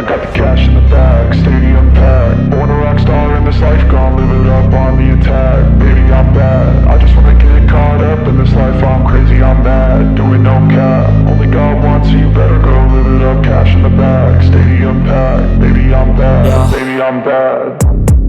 I got the cash in the bag, stadium packed. Born a rock star in this life, gon' live it up on the attack. Baby, I'm bad, I just wanna get caught up in this life. I'm crazy, I'm mad, doing no cap. Only God wants, so you better go live it up. Cash in the bag, stadium packed. Baby, I'm bad, baby, I'm bad.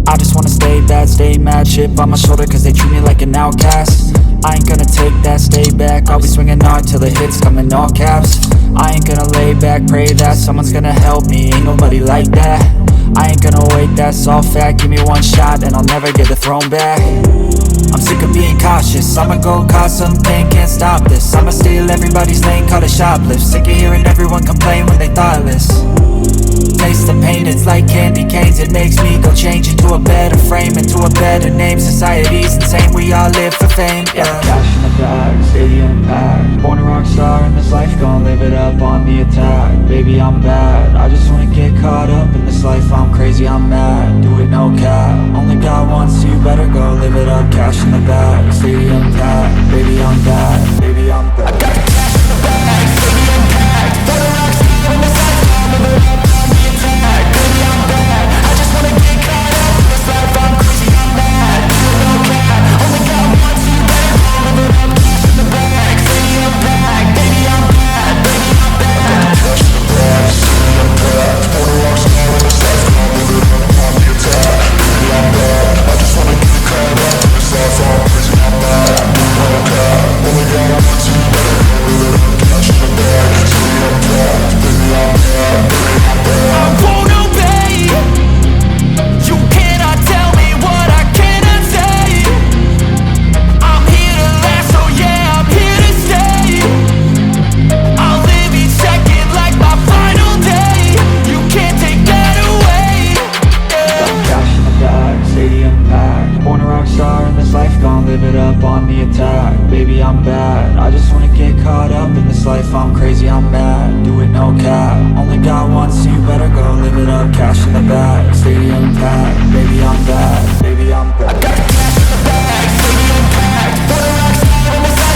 I just wanna stay bad, stay mad. Chip on my shoulder cause they treat me like an outcast. I ain't gonna take that, stay back. I'll be swinging hard till the hits come in all caps. I ain't gonna lay back, pray that someone's gonna help me. Ain't nobody like that. I ain't gonna wait, that's all fact. Give me one shot and I'll never get the throne back. I'm sick of being cautious, I'ma go cause something, can't stop this. I'ma steal everybody's lane, call it shoplift. Sick of hearing everyone complain when they thoughtless. Taste the pain, it's like candy canes. It makes me go change into a better frame, into a better name. Society's insane, we all live for fame, yeah. Cash in the bag, stadium packed. Born a rock star in this life, gon' live it up on the attack. Baby, I'm bad, I just wanna get caught up in this life. I'm crazy, I'm mad, do it no cap. Only God wants, so you better go live it up. Cash in the bag, stadium packed. Baby, I'm bad, baby, I'm bad. I got the cash in the bag, stadium packed. Born a rock star in this life, gon' live it up. I'm crazy, I'm mad, do it no cap. Only God wants, so you better go live it up. Cash in the bag, stadium packed. Baby, I'm bad, baby, I'm bad. I got the cash in the bag, stadium packed. Born a rock star in this life, gon' live it up on the attack. Baby, I'm bad, I just wanna get caught up in this life. I'm crazy, I'm mad, do it no cap. Only God wants, so you better go live it up. Cash in the bag, stadium packed. Baby, I'm bad, baby, I'm bad. I got the cash in the bag, stadium packed. Born a rock star in this life.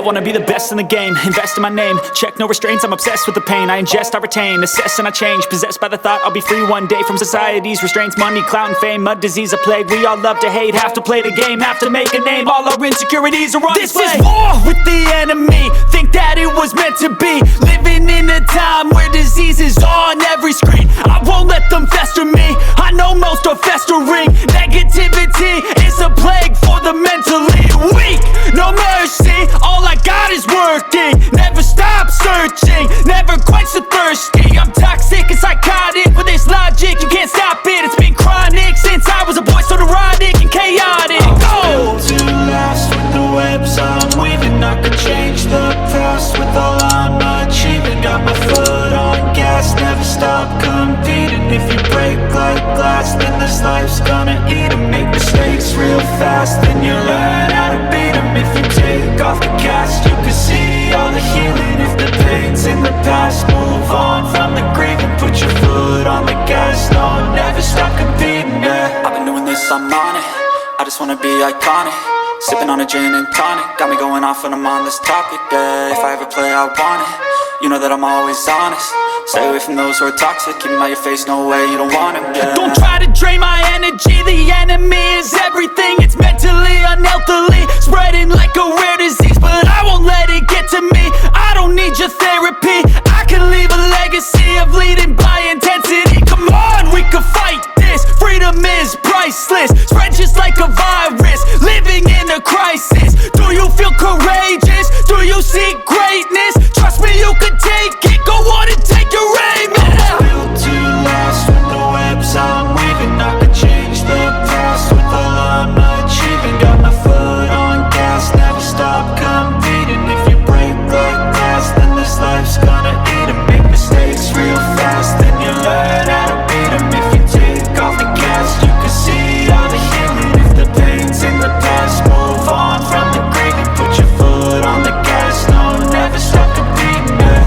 Wanna be the best in the game, invest in my name. Check no restraints, I'm obsessed with the pain. I ingest, I retain, assess and I change. Possessed by the thought I'll be free one day from society's restraints. Money, clout and fame, mud, disease, a plague. We all love to hate, have to play the game, have to make a name. All our insecurities are on display. This is war with the enemy, think that it was meant to be. Living in a time where disease is on every screen. I won't let them fester me, I know most are festering. Negativity is a plague for the mentally weak. No mercy, all I got is working. Never stop searching, never quench the thirsty. I'm toxic and psychotic with this logic, you can't stop it. It's been chronic since I was a boy, so neurotic and chaotic. I'm built to last with the webs I'm weaving. I could change the past with all I'm achieving. Got my foot on gas, never stop competing. If you break like glass, then this life's gonna eat 'em. Make mistakes real fast, then you learn how to beat 'em. If you take off the cast, you can see all the healing. If the pain's in the past, move on from the grave and put your foot on the gas. No, never stop competing, yeah. I've been doing this, I'm on it. I just wanna be iconic. Sipping on a gin and tonic, got me going off when I'm on this topic, yeah. If I ever play, I want it. You know that I'm always honest. Stay away from those who are toxic. Keep them out your face, no way, you don't want them, yeah. Don't try to drain my energy. The enemy is everything. It's mentally, unhealthily, spreading like a rare disease. But I won't let it get to me. I don't need your therapy. I can leave a legacy of leading by intensity. Come on, we can fight this. Freedom is priceless. Spread just like a virus. Living in a crisis. Do you feel courageous? Do you seek greatness? Trust me, you can take it. Go on and take your aim. I'm built to last with the webs I'm weaving. I could change the past with all I'm achieving. Got my foot on gas, never stop competing. If you break like glass, then this life's gonna eat 'em. Make mistakes real fast, then you learn how to beat 'em. If you take off the cast, you can see all the healing. If the pain's in the past, move on from the grave and put your foot on the gas. No, never stop competing, yeah.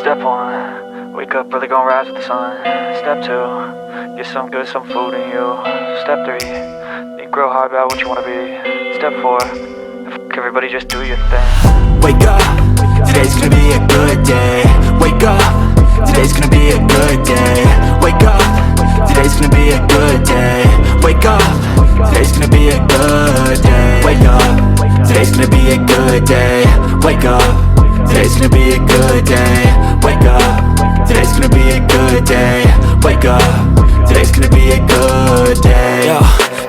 Step 1, wake up early, gon' rise with the sun. Step 2, get some good, some food in you. Step 3, think real hard about what you wanna be. Step 4, fuck everybody, just do your thing. Wake up, today's gonna be a good day. Wake up, today's gonna be a good day. Wake up, today's gonna be a good day. Wake up, today's gonna be a good day. Wake up, today's gonna be a good day. Wake up, today's gonna be a good day. Wake up, today's gonna be a good day. Wake up, today's gonna be a good day. Yo,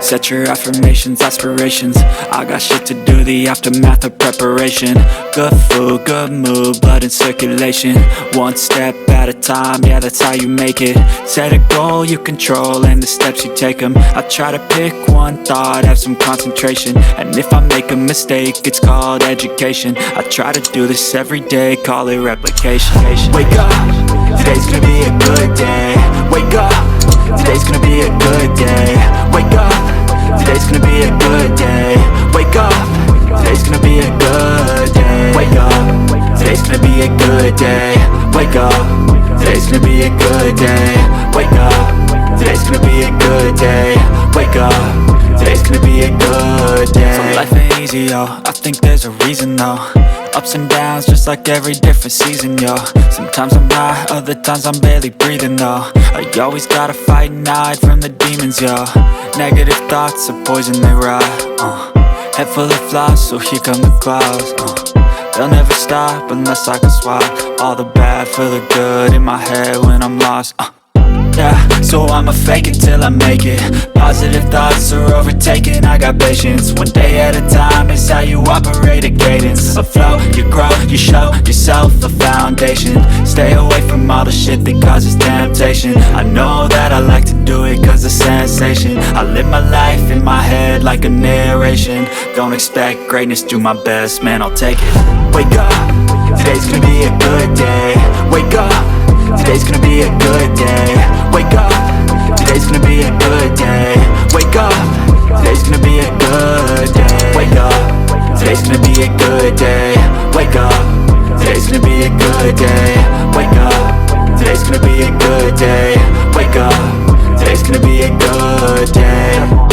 set your affirmations, aspirations. I got shit to do, the aftermath of preparation. Good food, good mood, blood in circulation. One step at a time, yeah, that's how you make it. Set a goal you control and the steps you take them. I try to pick one thought, have some concentration. And if I make a mistake, it's called education. I try to do this every day, call it replication. Wake up, today's gonna be a good day. Wake up, today's gonna be a good day. Wake up, today's gonna be a good day. Wake up, today's gonna be a good day. Wake up, today's gonna be a good day. Wake up, today's gonna be a good day. Wake up, today's gonna be a good day. Wake up, today's gonna be a good day. So life ain't easy, yo, I think there's a reason though. Ups and downs, just like every different season, yo. Sometimes I'm high, other times I'm barely breathing, though. I always gotta fight and hide from the demons, yo. Negative thoughts are poison, they rot. Head full of flies, so here come the clouds. They'll never stop unless I can swap all the bad for the good in my head when I'm lost. Yeah, so I'ma fake it till I make it. Positive thoughts are overtaken, I got patience. One day at a time is how you operate a cadence. A flow, you grow, you show yourself a foundation. Stay away from all the shit that causes temptation. I know that I like to do it cause it's sensation. I live my life in my head like a narration. Don't expect greatness, do my best, man, I'll take it. Wake up, today's gonna be a good day. Wake up, today's gonna be a good day. Wake up, today's gonna be a good day. Wake up, today's gonna be a good day. Wake up, today's gonna be a good day. Wake up, today's gonna be a good day. Wake up, today's gonna be a good day. Wake up, today's gonna be a good day.